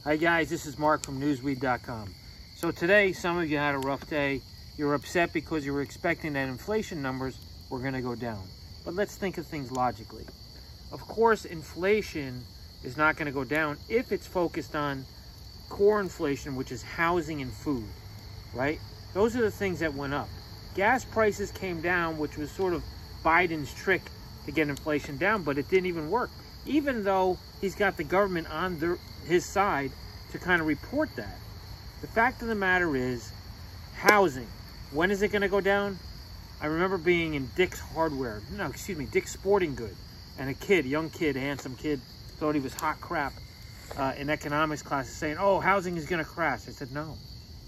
Hi guys, this is Mark from Newsweed.com. So today, some of you had a rough day. You're upset because you were expecting that inflation numbers were going to go down. But let's think of things logically. Of course, inflation is not going to go down if it's focused on core inflation, which is housing and food, right? Those are the things that went up. Gas prices came down, which was sort of Biden's trick to get inflation down, but it didn't even work. Even though he's got the government on his side to kind of report that. The fact of the matter is, housing, when is it going to go down? I remember being in Dick's Sporting Goods, and a young kid, handsome kid, thought he was hot crap in economics classes saying, oh, housing is going to crash. I said, no,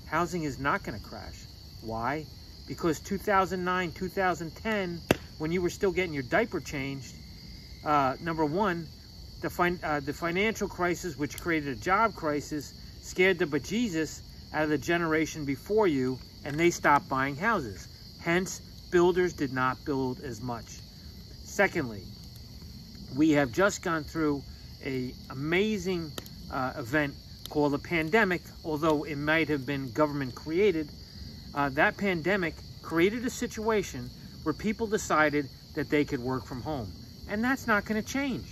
housing is not going to crash. Why? Because 2009, 2010, when you were still getting your diaper changed, number one, the financial crisis, which created a job crisis, scared the bejesus out of the generation before you, and they stopped buying houses. Hence, builders did not build as much. Secondly, we have just gone through an amazing event called a pandemic, although it might have been government created. That pandemic created a situation where people decided that they could work from home. And that's not going to change.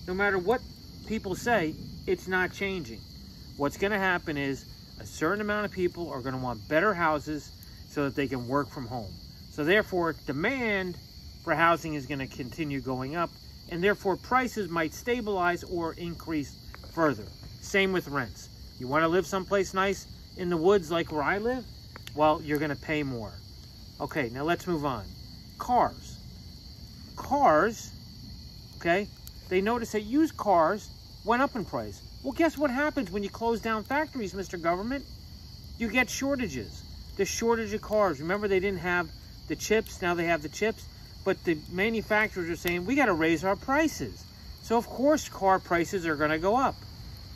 No matter what people say, it's not changing. What's going to happen is a certain amount of people are going to want better houses so that they can work from home. So therefore, demand for housing is going to continue going up, and therefore prices might stabilize or increase further. Same with rents. You want to live someplace nice in the woods like where I live? Well, you're going to pay more. Okay, now let's move on. Cars, okay? They noticed that used cars went up in price. Well, guess what happens when you close down factories, Mr. Government? You get shortages. The shortage of cars. Remember, they didn't have the chips. Now they have the chips. But the manufacturers are saying, we got to raise our prices. So, of course, car prices are going to go up.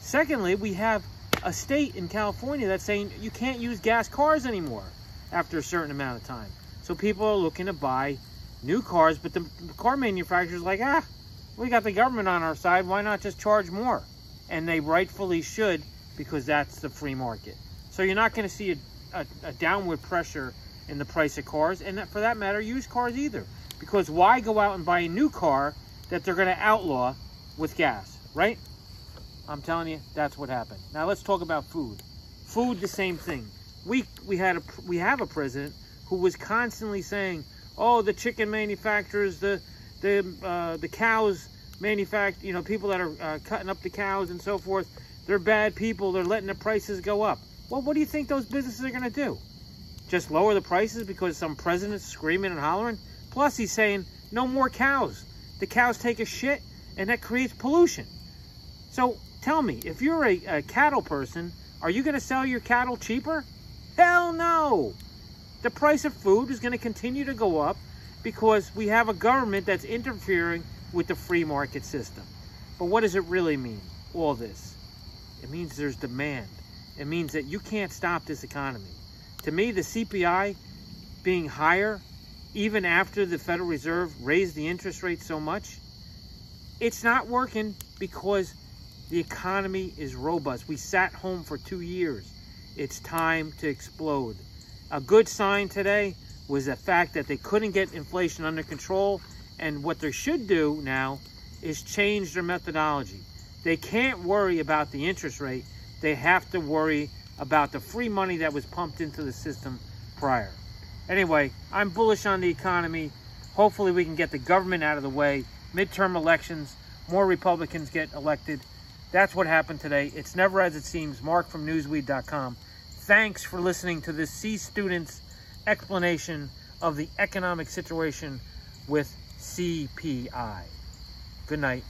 Secondly, we have a state in California that's saying you can't use gas cars anymore after a certain amount of time. So people are looking to buy new cars, but the car manufacturers are like, we got the government on our side, why not just charge more? And they rightfully should, because that's the free market. So you're not going to see a downward pressure in the price of cars, and for that matter, used cars either. Because why go out and buy a new car that they're going to outlaw with gas, right? I'm telling you, that's what happened. Now let's talk about food. Food, the same thing. We have a president who was constantly saying, oh, the chicken manufacturers, the cows manufacture, people that are cutting up the cows and so forth, they're bad people, they're letting the prices go up. Well, what do you think those businesses are going to do? Just lower the prices because some president's screaming and hollering? Plus, he's saying, no more cows. The cows take a shit, and that creates pollution. So, tell me, if you're a cattle person, are you going to sell your cattle cheaper? Hell no! The price of food is going to continue to go up because we have a government that's interfering with the free market system. But what does it really mean, all this? It means there's demand. It means that you can't stop this economy. To me, the CPI being higher, even after the Federal Reserve raised the interest rate so much, it's not working because the economy is robust. We sat home for 2 years. It's time to explode. A good sign today was the fact that they couldn't get inflation under control, and what they should do now is change their methodology. They can't worry about the interest rate. They have to worry about the free money that was pumped into the system prior. Anyway, I'm bullish on the economy. Hopefully we can get the government out of the way. Midterm elections, more Republicans get elected. That's what happened today. It's never as it seems. Mark from Newsweed.com. Thanks for listening to this C Student's explanation of the economic situation with CPI. Good night.